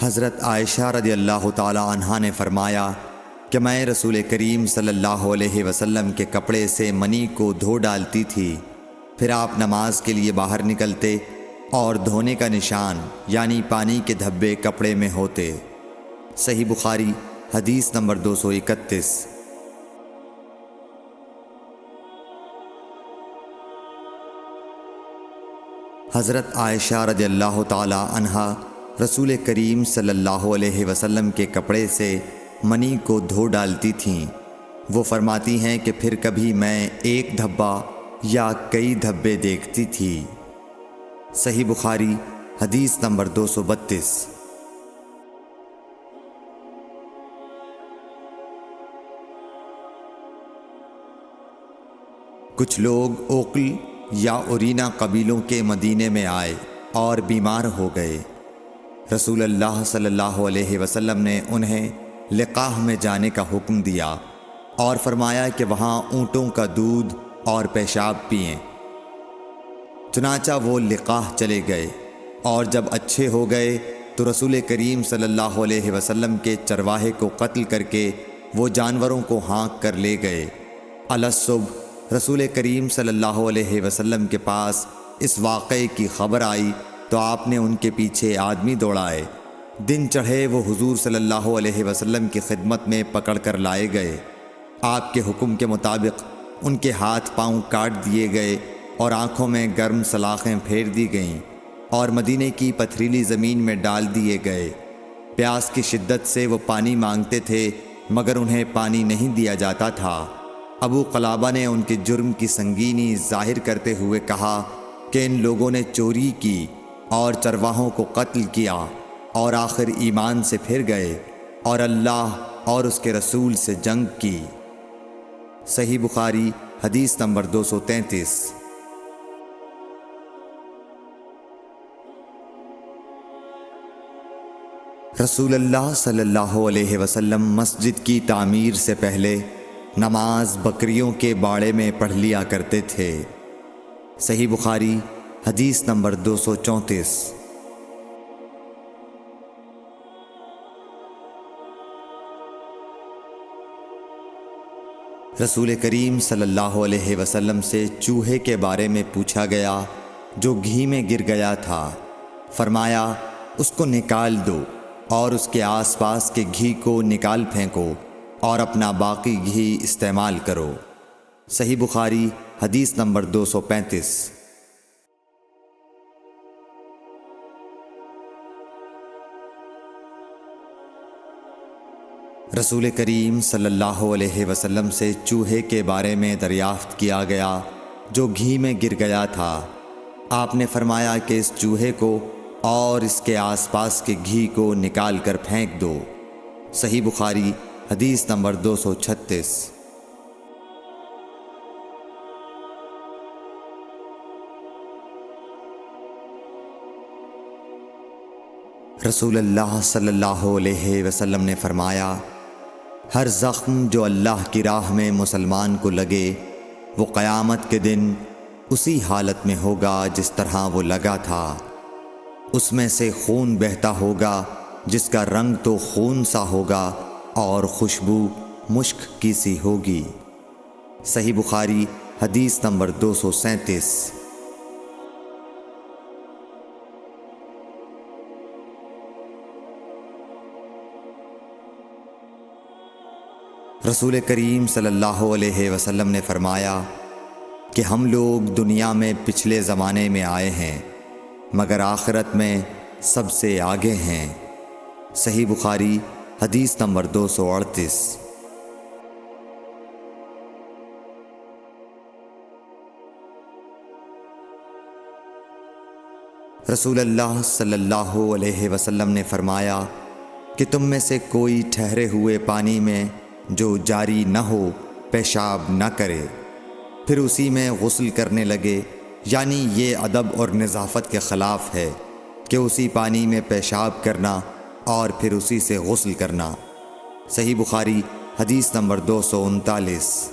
حضرت عائشہ رضی اللہ تعالی عنہا نے فرمایا کہ میں رسول کریم صلی اللہ علیہ وسلم کے کپڑے سے منی کو دھو ڈالتی تھی، پھر آپ نماز کے لیے باہر نکلتے اور دھونے کا نشان یعنی پانی کے دھبے کپڑے میں ہوتے۔ صحیح بخاری حدیث نمبر 231۔ حضرت عائشہ رضی اللہ تعالی عنہا رسول کریم صلی اللہ علیہ وسلم کے کپڑے سے منی کو دھو ڈالتی تھیں۔ وہ فرماتی ہیں کہ پھر کبھی میں ایک دھبا یا کئی دھبے دیکھتی تھی۔ صحیح بخاری حدیث نمبر 232۔ کچھ لوگ اوقل یا اورینا قبیلوں کے مدینے میں آئے اور بیمار ہو گئے۔ رسول اللہ صلی اللہ علیہ وسلم نے انہیں لقاح میں جانے کا حکم دیا اور فرمایا کہ وہاں اونٹوں کا دودھ اور پیشاب پئیں۔ چنانچہ وہ لقاح چلے گئے اور جب اچھے ہو گئے تو رسول کریم صلی اللہ علیہ وسلم کے چرواہے کو قتل کر کے وہ جانوروں کو ہانک کر لے گئے۔ الصبح رسول کریم صلی اللہ علیہ وسلم کے پاس اس واقعے کی خبر آئی تو آپ نے ان کے پیچھے آدمی دوڑائے۔ دن چڑھے وہ حضور صلی اللہ علیہ وسلم کی خدمت میں پکڑ کر لائے گئے۔ آپ کے حکم کے مطابق ان کے ہاتھ پاؤں کاٹ دیے گئے اور آنکھوں میں گرم سلاخیں پھیر دی گئیں اور مدینے کی پتھریلی زمین میں ڈال دیے گئے۔ پیاس کی شدت سے وہ پانی مانگتے تھے مگر انہیں پانی نہیں دیا جاتا تھا۔ ابو قلابہ نے ان کے جرم کی سنگینی ظاہر کرتے ہوئے کہا کہ ان لوگوں نے چوری کی اور چرواہوں کو قتل کیا اور آخر ایمان سے پھر گئے اور اللہ اور اس کے رسول سے جنگ کی۔ صحیح بخاری حدیث نمبر 233۔ رسول اللہ صلی اللہ علیہ وسلم مسجد کی تعمیر سے پہلے نماز بکریوں کے باڑے میں پڑھ لیا کرتے تھے۔ صحیح بخاری حدیث نمبر 234۔ رسول کریم صلی اللہ علیہ وسلم سے چوہے کے بارے میں پوچھا گیا جو گھی میں گر گیا تھا۔ فرمایا اس کو نکال دو اور اس کے آس پاس کے گھی کو نکال پھینکو اور اپنا باقی گھی استعمال کرو۔ صحیح بخاری حدیث نمبر 235۔ رسول کریم صلی اللہ علیہ وسلم سے چوہے کے بارے میں دریافت کیا گیا جو گھی میں گر گیا تھا۔ آپ نے فرمایا کہ اس چوہے کو اور اس کے آس پاس کے گھی کو نکال کر پھینک دو۔ صحیح بخاری حدیث نمبر 236۔ رسول اللہ صلی اللہ علیہ وسلم نے فرمایا ہر زخم جو اللہ کی راہ میں مسلمان کو لگے وہ قیامت کے دن اسی حالت میں ہوگا جس طرح وہ لگا تھا۔ اس میں سے خون بہتا ہوگا جس کا رنگ تو خون سا ہوگا اور خوشبو مشک کی سی ہوگی۔ صحیح بخاری حدیث نمبر 237۔ رسول کریم صلی اللہ علیہ وسلم نے فرمایا کہ ہم لوگ دنیا میں پچھلے زمانے میں آئے ہیں مگر آخرت میں سب سے آگے ہیں۔ صحیح بخاری حدیث نمبر 238۔ رسول اللہ صلی اللہ علیہ وسلم نے فرمایا کہ تم میں سے کوئی ٹھہرے ہوئے پانی میں جو جاری نہ ہو پیشاب نہ کرے پھر اسی میں غسل کرنے لگے، یعنی یہ ادب اور نظافت کے خلاف ہے کہ اسی پانی میں پیشاب کرنا اور پھر اسی سے غسل کرنا۔ صحیح بخاری حدیث نمبر 239۔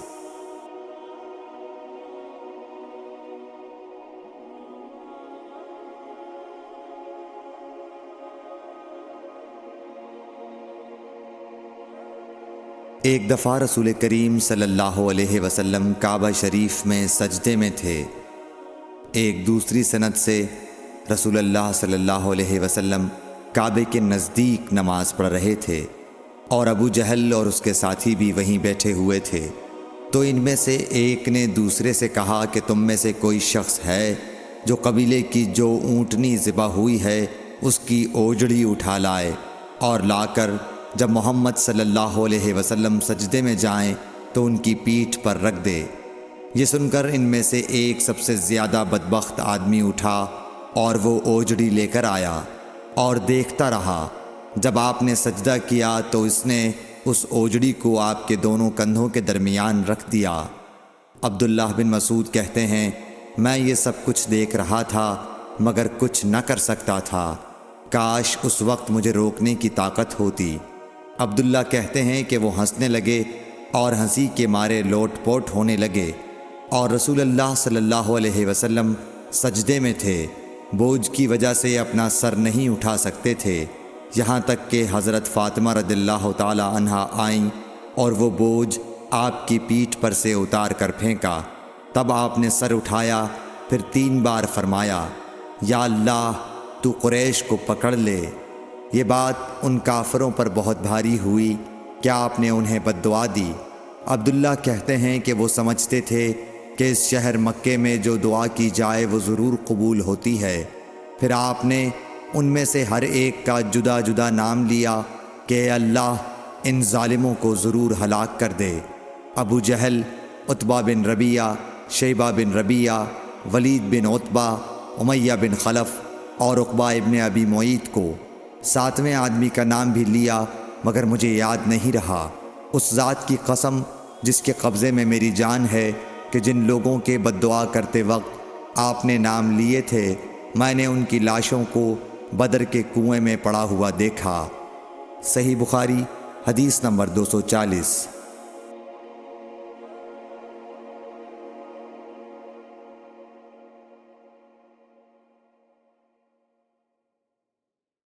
ایک دفعہ رسول کریم صلی اللہ علیہ وسلم کعبہ شریف میں سجدے میں تھے۔ ایک دوسری سند سے رسول اللہ صلی اللہ علیہ وسلم کعبے کے نزدیک نماز پڑھ رہے تھے اور ابو جہل اور اس کے ساتھی بھی وہیں بیٹھے ہوئے تھے۔ تو ان میں سے ایک نے دوسرے سے کہا کہ تم میں سے کوئی شخص ہے جو قبیلے کی جو اونٹنی ذبح ہوئی ہے اس کی اوجڑی اٹھا لائے اور لا کر جب محمد صلی اللہ علیہ وسلم سجدے میں جائیں تو ان کی پیٹھ پر رکھ دے۔ یہ سن کر ان میں سے ایک سب سے زیادہ بدبخت آدمی اٹھا اور وہ اوجڑی لے کر آیا اور دیکھتا رہا۔ جب آپ نے سجدہ کیا تو اس نے اس اوجڑی کو آپ کے دونوں کندھوں کے درمیان رکھ دیا۔ عبداللہ بن مسعود کہتے ہیں میں یہ سب کچھ دیکھ رہا تھا مگر کچھ نہ کر سکتا تھا، کاش اس وقت مجھے روکنے کی طاقت ہوتی۔ عبداللہ کہتے ہیں کہ وہ ہنسنے لگے اور ہنسی کے مارے لوٹ پوٹ ہونے لگے، اور رسول اللہ صلی اللہ علیہ وسلم سجدے میں تھے، بوجھ کی وجہ سے اپنا سر نہیں اٹھا سکتے تھے، یہاں تک کہ حضرت فاطمہ رضی اللہ تعالی عنہا آئیں اور وہ بوجھ آپ کی پیٹھ پر سے اتار کر پھینکا۔ تب آپ نے سر اٹھایا، پھر 3 بار فرمایا یا اللہ تو قریش کو پکڑ لے۔ یہ بات ان کافروں پر بہت بھاری ہوئی کہ آپ نے انہیں بد دعا دی۔ عبداللہ کہتے ہیں کہ وہ سمجھتے تھے کہ اس شہر مکے میں جو دعا کی جائے وہ ضرور قبول ہوتی ہے۔ پھر آپ نے ان میں سے ہر ایک کا جدا جدا نام لیا کہ اے اللہ ان ظالموں کو ضرور ہلاک کر دے۔ ابو جہل، عتبہ بن ربیعہ، شیبہ بن ربیعہ، ولید بن عتبہ، امیہ بن خلف اور عقبہ ابن ابی معیط کو۔ 7ویں آدمی کا نام بھی لیا مگر مجھے یاد نہیں رہا۔ اس ذات کی قسم جس کے قبضے میں میری جان ہے کہ جن لوگوں کے بد دعا کرتے وقت آپ نے نام لیے تھے میں نے ان کی لاشوں کو بدر کے کنویں میں پڑا ہوا دیکھا۔ صحیح بخاری حدیث نمبر 240۔